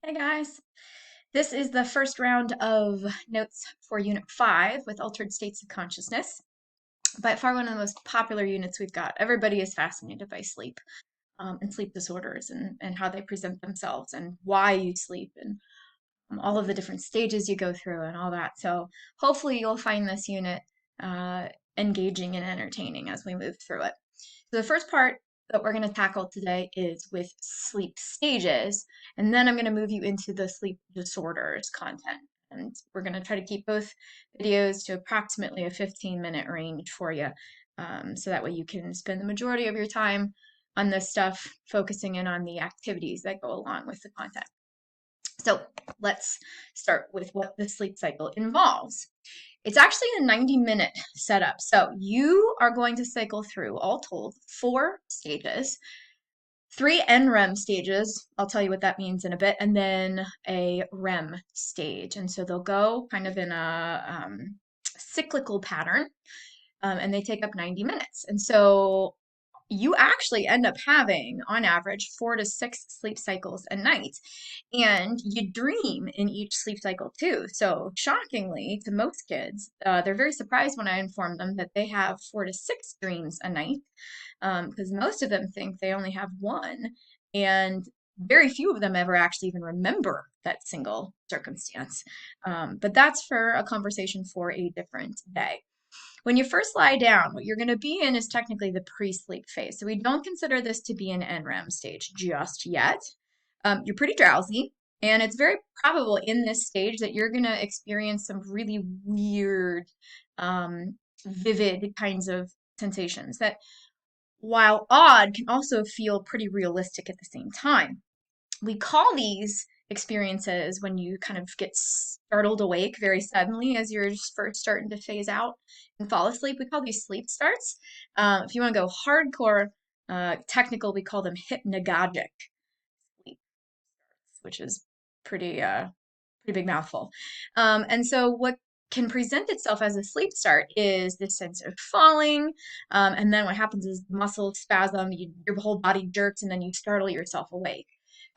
Hey guys, this is the first round of notes for Unit 5 with Altered States of Consciousness. By far one of the most popular units we've got. Everybody is fascinated by sleep and sleep disorders and how they present themselves and why you sleep and all of the different stages you go through and all that. So hopefully you'll find this unit uh, engaging and entertaining as we move through it. So the first part that we're going to tackle today is with sleep stages, and then I'm going to move you into the sleep disorders content. And we're going to try to keep both videos to approximately a 15-minute range for you, so that way you can spend the majority of your time on this stuff, focusing in on the activities that go along with the content. So let's start with what the sleep cycle involves. It's actually a 90-minute setup. So you are going to cycle through, all told, 4 stages, 3 NREM stages. I'll tell you what that means in a bit, and then a REM stage. And so they'll go kind of in a cyclical pattern, and they take up 90 minutes. And so you actually end up having, on average, 4 to 6 sleep cycles a night. And you dream in each sleep cycle too. So, shockingly, to most kids, they're very surprised when I inform them that they have 4 to 6 dreams a night, because most of them think they only have one. And very few of them ever actually even remember that single circumstance. But that's for a conversation for a different day. When you first lie down, what you're going to be in is technically the pre-sleep phase. So we don't consider this to be an NREM stage just yet. You're pretty drowsy, and it's very probable in this stage that you're going to experience some really weird, vivid kinds of sensations that, while odd, can also feel pretty realistic at the same time. We call these experiences when you kind of get startled awake very suddenly as you're just first starting to phase out and fall asleep. We call these sleep starts. If you want to go hardcore technical, we call them hypnagogic sleep starts, which is pretty big mouthful. And so what can present itself as a sleep start is this sense of falling, and then what happens is muscle spasm, your whole body jerks, and then you startle yourself awake.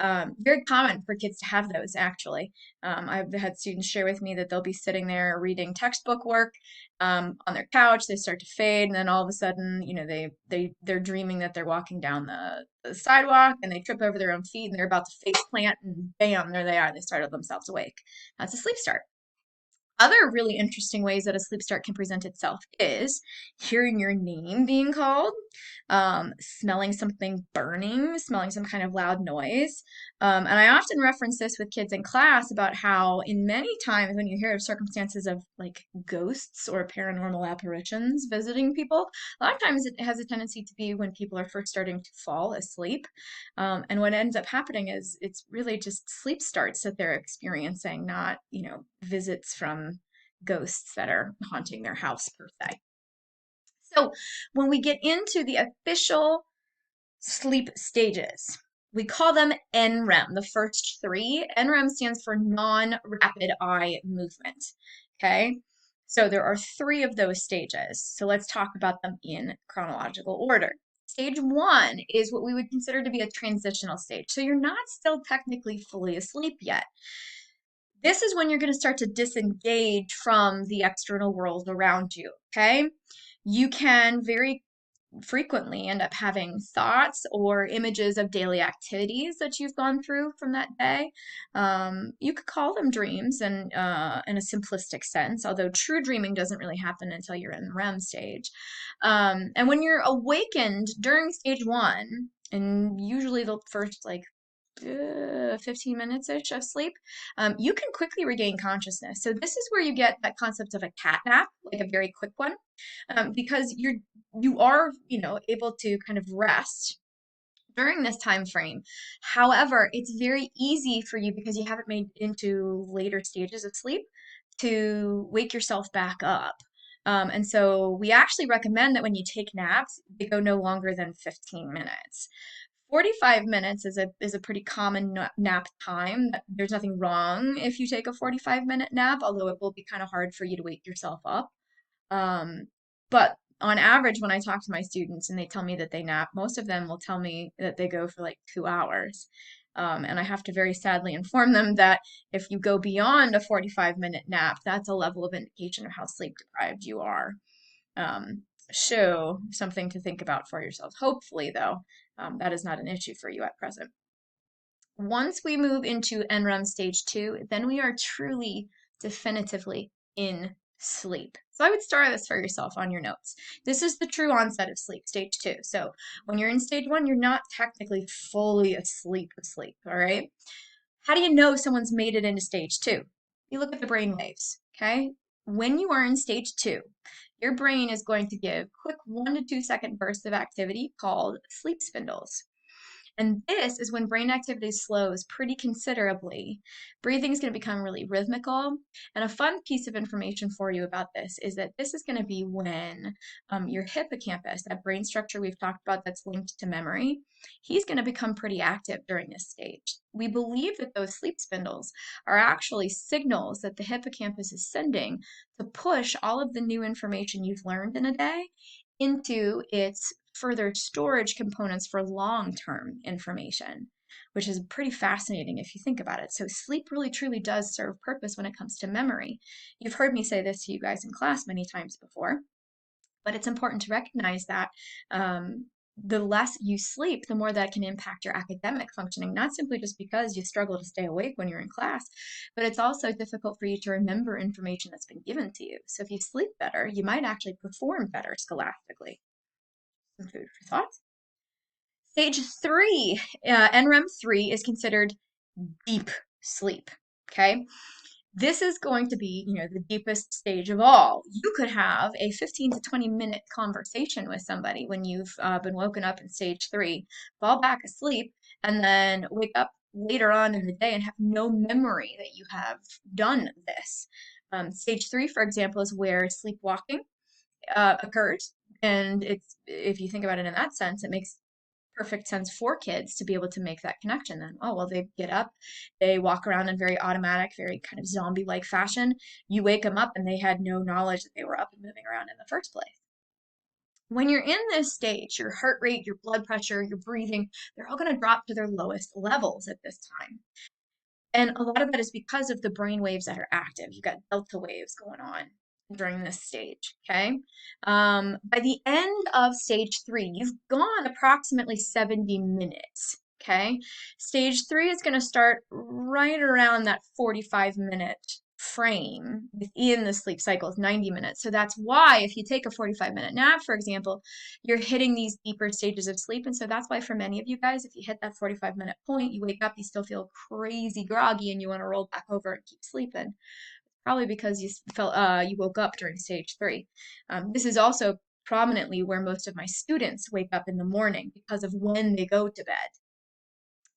Very common for kids to have those, actually. I've had students share with me that they'll be sitting there reading textbook work on their couch. They start to fade, and then all of a sudden, they're dreaming that they're walking down the sidewalk, and they trip over their own feet, and they're about to face plant, and bam, there they are. They startled themselves awake. That's a sleep start. Other really interesting ways that a sleep start can present itself is hearing your name being called, smelling something burning, smelling some kind of loud noise. And I often reference this with kids in class about how, in many times, when you hear of circumstances of like ghosts or paranormal apparitions visiting people, a lot of times it has a tendency to be when people are first starting to fall asleep. And what ends up happening is it's really just sleep starts that they're experiencing, not, visits from ghosts that are haunting their house per se. So when we get into the official sleep stages, we call them NREM, the first 3. NREM stands for non-rapid eye movement. Okay. So there are 3 of those stages. So let's talk about them in chronological order. Stage 1 is what we would consider to be a transitional stage. So you're not still technically fully asleep yet. This is when you're going to start to disengage from the external world around you, okay? You can very frequently end up having thoughts or images of daily activities that you've gone through from that day. You could call them dreams in a simplistic sense, although true dreaming doesn't really happen until you're in the REM stage. And when you're awakened during stage 1, and usually the first 15 minutes-ish of sleep, you can quickly regain consciousness. So this is where you get that concept of a cat nap, like a very quick one, because you are, able to kind of rest during this time frame. However, it's very easy for you, because you haven't made into later stages of sleep, to wake yourself back up. And so we actually recommend that when you take naps, they go no longer than 15 minutes. 45 minutes is a pretty common nap time. There's nothing wrong if you take a 45-minute nap, although it will be kind of hard for you to wake yourself up. But on average, when I talk to my students and they tell me that they nap, most of them will tell me that they go for like 2 hours. And I have to very sadly inform them that if you go beyond a 45-minute nap, that's a level of indication of how sleep deprived you are. Um, so something to think about for yourselves. Hopefully, though, that is not an issue for you at present. Once we move into NREM stage 2, then we are truly, definitively in sleep. So I would star this for yourself on your notes. This is the true onset of sleep, stage 2. So when you're in stage 1, you're not technically fully asleep, all right? How do you know someone's made it into stage 2? You look at the brain waves, okay? When you are in stage 2, your brain is going to give quick 1 to 2 second bursts of activity called sleep spindles. And this is when brain activity slows pretty considerably. Breathing is going to become really rhythmical. And a fun piece of information for you about this is that this is going to be when your hippocampus, that brain structure we've talked about that's linked to memory, he's going to become pretty active during this stage. We believe that those sleep spindles are actually signals that the hippocampus is sending to push all of the new information you've learned in a day into its further storage components for long-term information, which is pretty fascinating if you think about it. So sleep really truly does serve purpose when it comes to memory. You've heard me say this to you guys in class many times before, but it's important to recognize that the less you sleep, the more that can impact your academic functioning, not simply just because you struggle to stay awake when you're in class, but it's also difficult for you to remember information that's been given to you. So if you sleep better, you might actually perform better scholastically. Some food for thought. Stage 3, NREM 3 is considered deep sleep. Okay, this is going to be, the deepest stage of all. You could have a 15 to 20-minute conversation with somebody when you've been woken up in stage 3, fall back asleep, and then wake up later on in the day and have no memory that you have done this. Stage 3, for example, is where sleepwalking occurs. And if you think about it in that sense, it makes perfect sense for kids to be able to make that connection then. Oh, well, they get up, they walk around in very automatic, very kind of zombie-like fashion. You wake them up and they had no knowledge that they were up and moving around in the first place. When you're in this stage, your heart rate, your blood pressure, your breathing, they're all going to drop to their lowest levels at this time. And a lot of that is because of the brain waves that are active. You've got delta waves going on during this stage, okay? By the end of stage 3, you've gone approximately 70 minutes, okay? Stage 3 is going to start right around that 45-minute frame within the sleep cycle is 90 minutes. So that's why if you take a 45-minute nap, for example, you're hitting these deeper stages of sleep. And so that's why for many of you guys, if you hit that 45-minute point, you wake up, you still feel crazy groggy and you want to roll back over and keep sleeping. Probably because you woke up during stage 3. This is also prominently where most of my students wake up in the morning because of when they go to bed.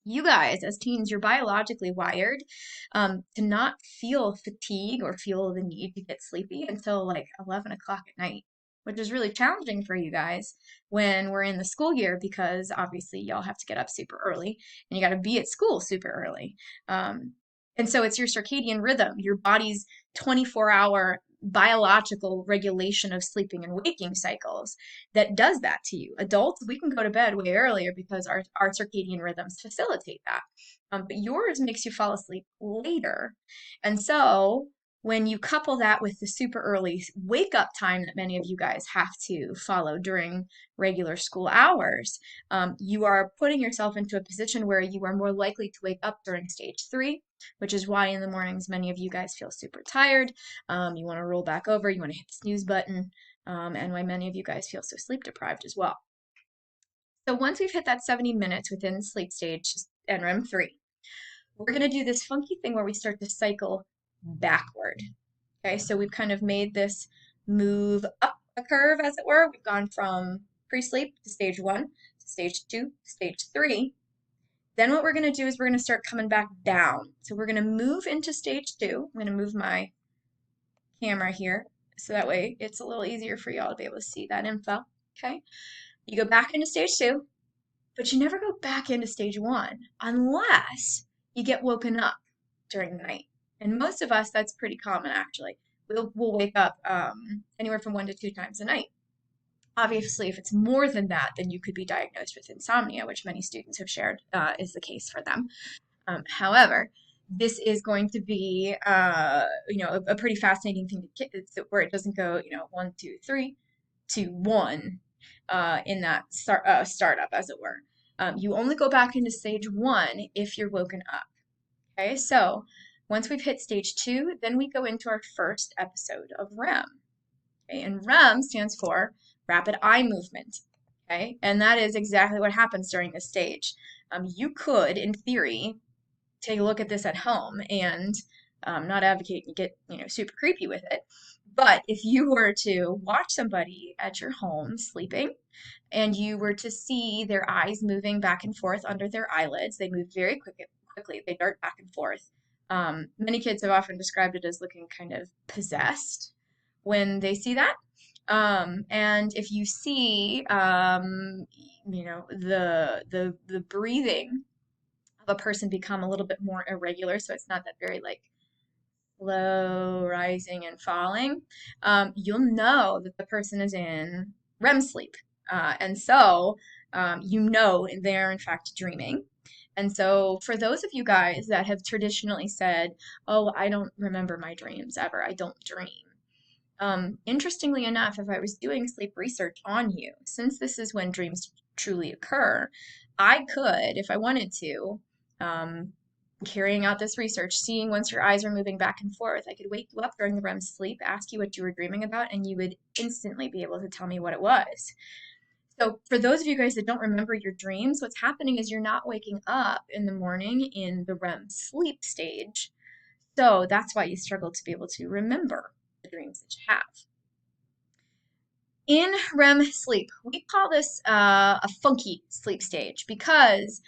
You guys, as teens, you're biologically wired to not feel fatigue or feel the need to get sleepy until like 11 o'clock at night, which is really challenging for you guys when we're in the school year because obviously y'all have to get up super early and you got to be at school super early. And so it's your circadian rhythm, your body's 24-hour biological regulation of sleeping and waking cycles that does that to you. Adults, we can go to bed way earlier because our circadian rhythms facilitate that. But yours makes you fall asleep later. And so when you couple that with the super early wake up time that many of you guys have to follow during regular school hours, you are putting yourself into a position where you are more likely to wake up during stage 3, which is why in the mornings many of you guys feel super tired. You want to roll back over, you want to hit the snooze button, and why many of you guys feel so sleep deprived as well. So once we've hit that 70 minutes within the sleep stage, NREM 3, we're going to do this funky thing where we start to cycle backward. Okay, so we've kind of made this move up a curve, as it were. We've gone from pre-sleep to stage 1, to stage 2, stage 3. Then what we're going to do is we're going to start coming back down. So we're going to move into stage 2. I'm going to move my camera here so that way it's a little easier for y'all to be able to see that info. Okay, you go back into stage 2, but you never go back into stage 1 unless you get woken up during the night. And most of us, that's pretty common actually. We'll wake up anywhere from 1 to 2 times a night. Obviously, if it's more than that, then you could be diagnosed with insomnia, which many students have shared is the case for them. However, this is going to be, a pretty fascinating thing to kids where it doesn't go, 1, 2, 3 to 1 in that startup, as it were. You only go back into stage 1 if you're woken up. Okay, so once we've hit stage 2, then we go into our first episode of REM. Okay, and REM stands for rapid eye movement. Okay, and that is exactly what happens during this stage. You could, in theory, take a look at this at home and not advocate you get super creepy with it. But if you were to watch somebody at your home sleeping and you were to see their eyes moving back and forth under their eyelids, they move very quickly. They dart back and forth. Many kids have often described it as looking kind of possessed when they see that. And if you see, the breathing of a person become a little bit more irregular, so it's not that very like slow rising and falling, you'll know that the person is in REM sleep. And so they're in fact dreaming. And so for those of you guys that have traditionally said, oh, I don't remember my dreams ever, I don't dream. Interestingly enough, if I was doing sleep research on you, since this is when dreams truly occur, I could, if I wanted to, um, carrying out this research, seeing once your eyes are moving back and forth, I could wake you up during the REM sleep, ask you what you were dreaming about, and you would instantly be able to tell me what it was. So, for those of you guys that don't remember your dreams, what's happening is you're not waking up in the morning in the REM sleep stage. So, that's why you struggle to be able to remember the dreams that you have. In REM sleep, we call this a funky sleep stage because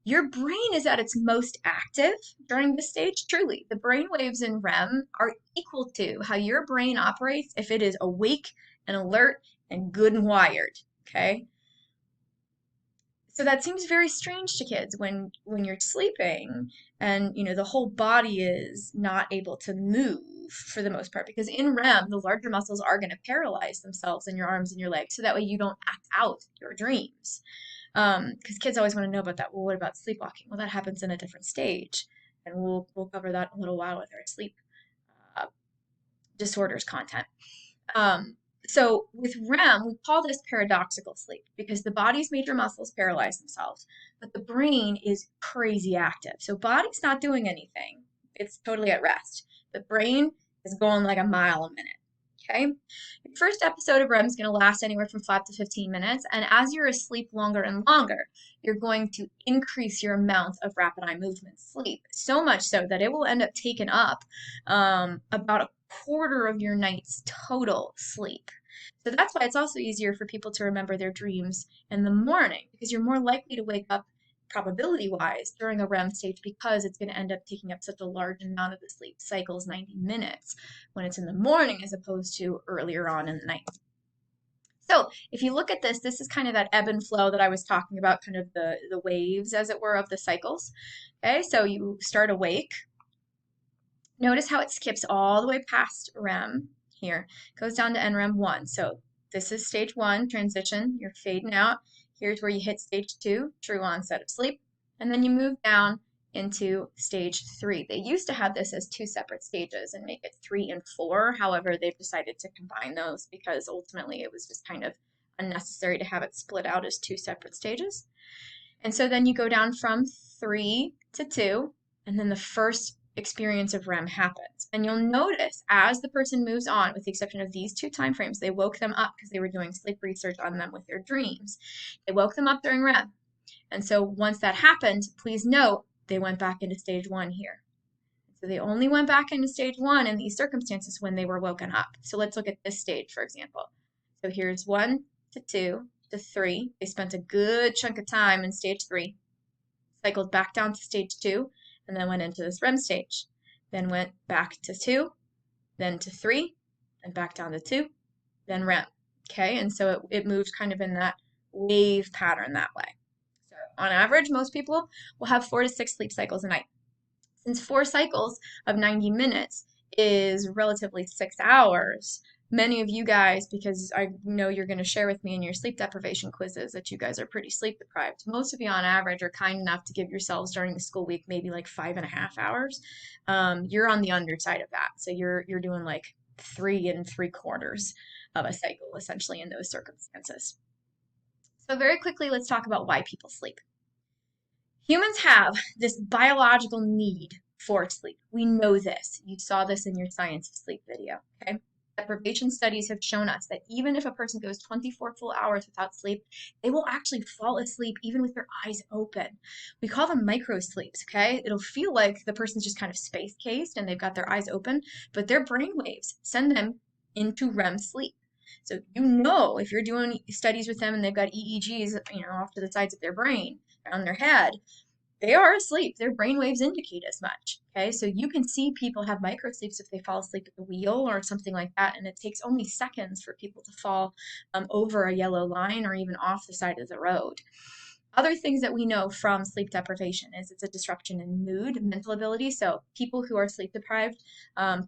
your brain is at its most active during this stage. Truly, the brain waves in REM are equal to how your brain operates if it is awake and alert and good and wired. Okay? So that seems very strange to kids when you're sleeping and the whole body is not able to move for the most part, because in REM the larger muscles are going to paralyze themselves in your arms and your legs so that way you don't act out your dreams. Because kids always want to know about that. Well, what about sleepwalking? Well, that happens in a different stage, and we'll cover that in a little while with our sleep uh, disorders content. So with REM, we call this paradoxical sleep because the body's major muscles paralyze themselves, but the brain is crazy active. So body's not doing anything. It's totally at rest. The brain is going like a mile a minute. Okay? Your first episode of REM is going to last anywhere from 5 to 15 minutes, and as you're asleep longer and longer, you're going to increase your amount of rapid eye movement sleep, so much so that it will end up taking up about a quarter of your night's total sleep. So that's why it's also easier for people to remember their dreams in the morning, because you're more likely to wake up probability wise during a REM stage because it's going to end up taking up such a large amount of the sleep cycles, 90 minutes, when it's in the morning as opposed to earlier on in the night. So if you look at this, this is kind of that ebb and flow that I was talking about, kind of the waves, as it were, of the cycles. Okay, so you start awake. Notice how it skips all the way past REM here, goes down to NREM 1. So this is stage 1, transition, you're fading out. Here's where you hit stage 2, true onset of sleep, and then you move down into stage 3. They used to have this as 2 separate stages and make it 3 and 4. However, they've decided to combine those because ultimately it was just kind of unnecessary to have it split out as 2 separate stages. And so then you go down from 3 to 2, and then the first experience of REM happens. And you'll notice as the person moves on, with the exception of these 2 time frames, they woke them up because they were doing sleep research on them with their dreams. They woke them up during REM. And so once that happened, please note they went back into stage 1 here. So they only went back into stage 1 in these circumstances when they were woken up. So let's look at this stage, for example. So here's 1 to 2 to 3. They spent a good chunk of time in stage 3, cycled back down to stage 2, and then went into this REM stage. Then went back to 2, then to 3, and back down to 2, then REM. Okay, and so it moves kind of in that wave pattern that way. So on average, most people will have 4 to 6 sleep cycles a night. Since 4 cycles of 90 minutes is relatively 6 hours, many of you guys, because I know you're going to share with me in your sleep deprivation quizzes that you guys are pretty sleep deprived. Most of you on average are kind enough to give yourselves during the school week maybe like 5.5 hours. You're on the underside of that. So you're doing like 3 3/4 of a cycle essentially in those circumstances. So very quickly, let's talk about why people sleep. Humans have this biological need for sleep. We know this. You saw this in your Science of Sleep video, okay? Deprivation studies have shown us that even if a person goes 24 full hours without sleep, they will actually fall asleep even with their eyes open. We call them micro sleeps, okay? It'll feel like the person's just kind of space cased and they've got their eyes open, but their brain waves send them into REM sleep. So you know if you're doing studies with them and they've got EEGs, off to the sides of their brain, on their head, they are asleep. Their brain waves indicate as much. Okay, so you can see people have micro sleeps if they fall asleep at the wheel or something like that, and it takes only seconds for people to fall over a yellow line or even off the side of the road. Other things that we know from sleep deprivation is it's a disruption in mood, mental ability. So people who are sleep deprived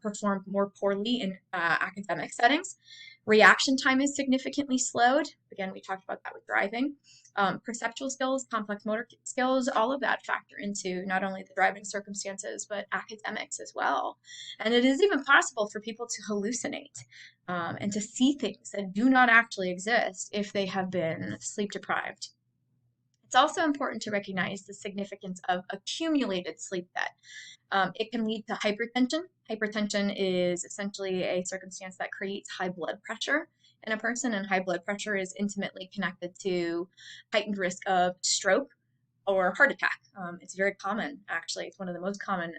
perform more poorly in academic settings. Reaction time is significantly slowed. Again, we talked about that with driving. Perceptual skills, complex motor skills, all of that factor into not only the driving circumstances, but academics as well. And it is even possible for people to hallucinate and to see things that do not actually exist if they have been sleep deprived. It's also important to recognize the significance of accumulated sleep debt. It can lead to hypertension. Hypertension is essentially a circumstance that creates high blood pressure in a person, and high blood pressure is intimately connected to heightened risk of stroke or heart attack. It's very common, actually. It's one of the most common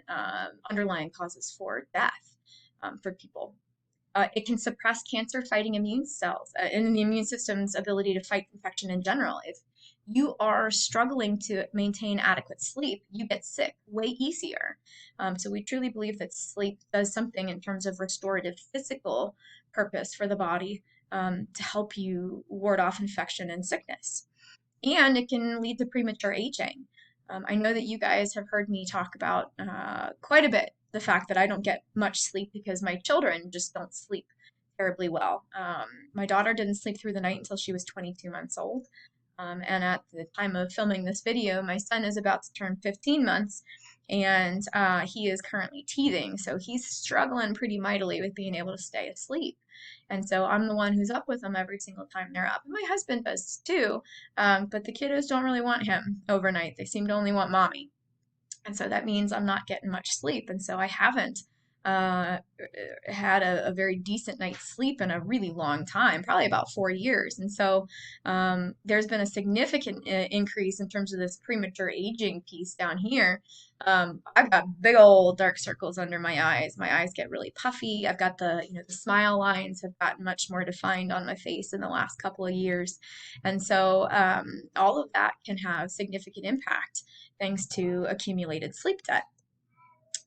underlying causes for death for people. It can suppress cancer-fighting immune cells and the immune system's ability to fight infection in general. If you are struggling to maintain adequate sleep, you get sick way easier. So we truly believe that sleep does something in terms of restorative physical purpose for the body to help you ward off infection and sickness. And it can lead to premature aging. I know that you guys have heard me talk about quite a bit the fact that I don't get much sleep because my children just don't sleep terribly well. My daughter didn't sleep through the night until she was 22 months old. And at the time of filming this video, my son is about to turn 15 months and he is currently teething. So he's struggling pretty mightily with being able to stay asleep. And so I'm the one who's up with them every single time they're up. And my husband does too, but the kiddos don't really want him overnight. They seem to only want mommy. And so that means I'm not getting much sleep. And so I haven't uh, had a very decent night's sleep in a really long time, probably about 4 years. And so there's been a significant increase in terms of this premature aging piece down here. I've got big old dark circles under my eyes. My eyes get really puffy. I've got the smile lines have gotten much more defined on my face in the last couple of years. And so all of that can have significant impact thanks to accumulated sleep debt.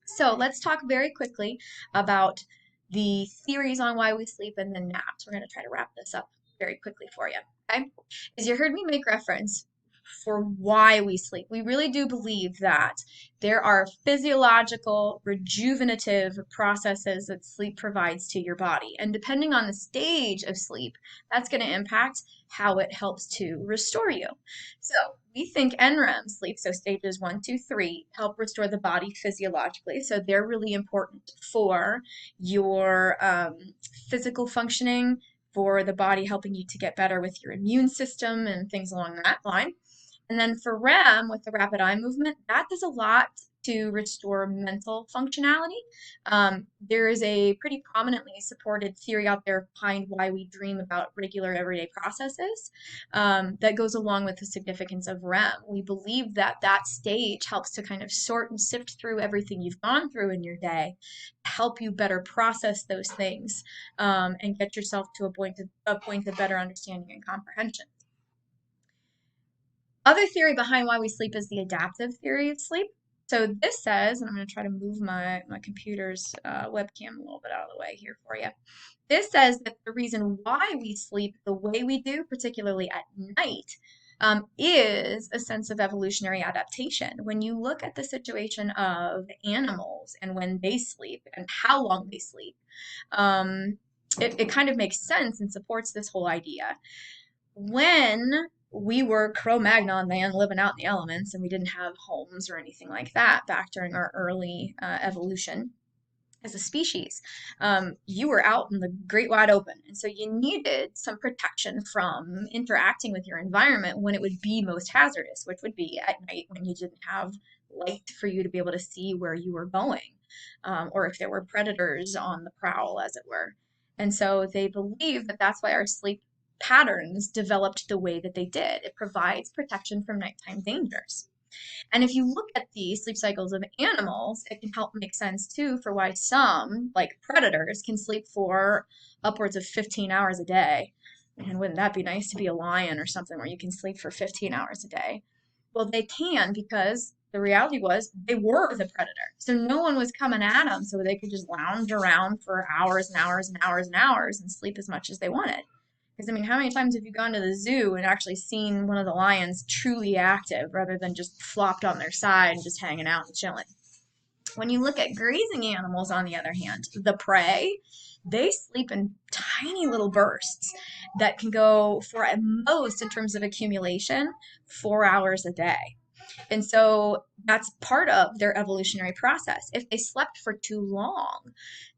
So let's talk very quickly about the theories on why we sleep and then naps. We're going to try to wrap this up very quickly for you. Okay? As you heard me make reference for why we sleep, we really do believe that there are physiological, rejuvenative processes that sleep provides to your body. And depending on the stage of sleep, that's going to impact how it helps to restore you. So we think NREM sleep, so stages 1, 2, 3, help restore the body physiologically. So they're really important for your physical functioning, for the body helping you to get better with your immune system and things along that line. And then for REM, with the rapid eye movement, that does a lot to restore mental functionality. There is a pretty prominently supported theory out there behind why we dream about regular everyday processes that goes along with the significance of REM. We believe that that stage helps to kind of sort and sift through everything you've gone through in your day, help you better process those things and get yourself to a point of better understanding and comprehension. Other theory behind why we sleep is the adaptive theory of sleep. So this says, and I'm going to try to move my computer's webcam a little bit out of the way here for you. This says that the reason why we sleep the way we do, particularly at night, is a sense of evolutionary adaptation. When you look at the situation of animals and when they sleep and how long they sleep, it kind of makes sense and supports this whole idea. When we were Cro-Magnon man living out in the elements and we didn't have homes or anything like that back during our early evolution as a species, you were out in the great wide open. And so you needed some protection from interacting with your environment when it would be most hazardous, which would be at night when you didn't have light for you to be able to see where you were going, or if there were predators on the prowl, as it were. And so they believe that that's why our sleep patterns developed the way that they did. It provides protection from nighttime dangers. And if you look at the sleep cycles of animals, it can help make sense too for why some, like predators, can sleep for upwards of 15 hours a day. And wouldn't that be nice to be a lion or something where you can sleep for 15 hours a day? Well, they can because the reality was they were the predator. So no one was coming at them, so they could just lounge around for hours and hours and hours and hours and sleep as much as they wanted. Because, I mean, how many times have you gone to the zoo and actually seen one of the lions truly active rather than just flopped on their side and just hanging out and chilling? When you look at grazing animals, on the other hand, the prey, they sleep in tiny little bursts that can go for, at most, in terms of accumulation, 4 hours a day. And so that's part of their evolutionary process. If they slept for too long,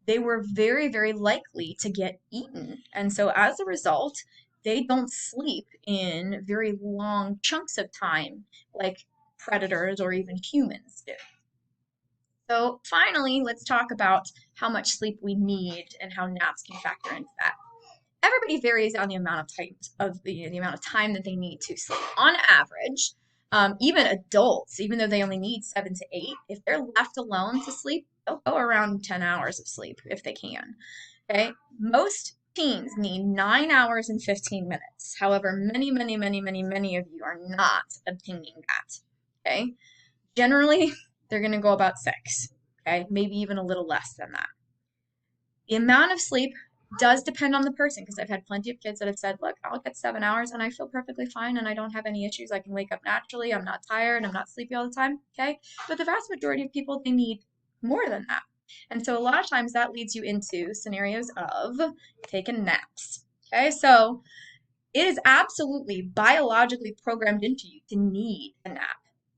they were very, very likely to get eaten. And so as a result, they don't sleep in very long chunks of time like predators or even humans do. So finally, let's talk about how much sleep we need and how naps can factor into that. Everybody varies on the amount of time the amount of time that they need to sleep. On average, even adults, even though they only need 7 to 8, if they're left alone to sleep, they'll go around 10 hours of sleep if they can. Okay, most teens need 9 hours and 15 minutes. However, many, many, many, many, many of you are not obtaining that. Okay, generally they're going to go about 6. Okay, maybe even a little less than that. The amount of sleep does depend on the person, because I've had plenty of kids that have said, look, I'll get 7 hours and I feel perfectly fine and I don't have any issues. I can wake up naturally. I'm not tired. I'm not sleepy all the time. Okay. But the vast majority of people, they need more than that. And so a lot of times that leads you into scenarios of taking naps. Okay. So it is absolutely biologically programmed into you to need a nap.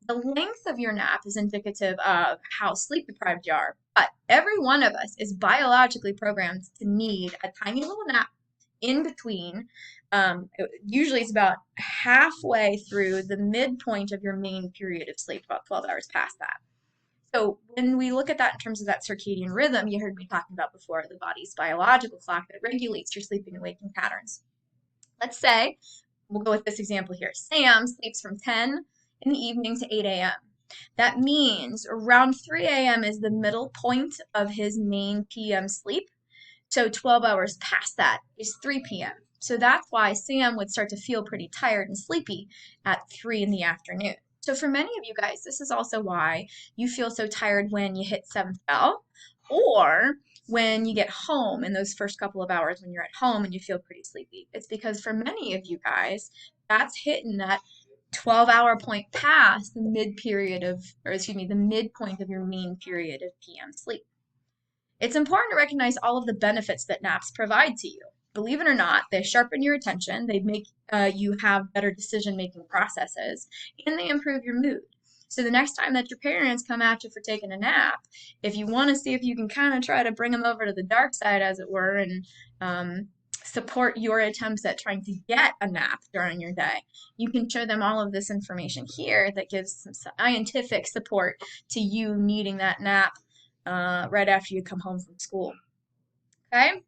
The length of your nap is indicative of how sleep deprived you are, but every one of us is biologically programmed to need a tiny little nap in between. Usually it's about halfway through the midpoint of your main period of sleep, about 12 hours past that. So when we look at that in terms of that circadian rhythm you heard me talking about before, the body's biological clock that regulates your sleeping and waking patterns. Let's say, we'll go with this example here, Sam sleeps from 10 in the evening to 8 a.m. That means around 3 a.m. is the middle point of his main PM sleep. So 12 hours past that is 3 p.m. So that's why Sam would start to feel pretty tired and sleepy at 3 in the afternoon. So for many of you guys, this is also why you feel so tired when you hit 7th bell, or when you get home in those first couple of hours when you're at home and you feel pretty sleepy. It's because for many of you guys, that's hitting that 12-hour point past the the midpoint of your main period of PM sleep. It's important to recognize all of the benefits that naps provide to you. Believe it or not, they sharpen your attention, they make you have better decision-making processes, and they improve your mood. So the next time that your parents come at you for taking a nap, if you want to see if you can kind of try to bring them over to the dark side, as it were, and support your attempts at trying to get a nap during your day, you can show them all of this information here that gives some scientific support to you needing that nap right after you come home from school. Okay,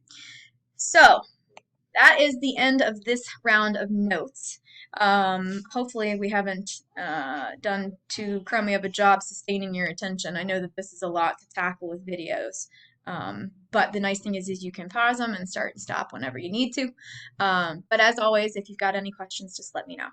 so that is the end of this round of notes. Hopefully we haven't done too crummy of a job sustaining your attention. I know that this is a lot to tackle with videos, but the nice thing is you can pause them and start and stop whenever you need to. But as always, if you've got any questions, just let me know.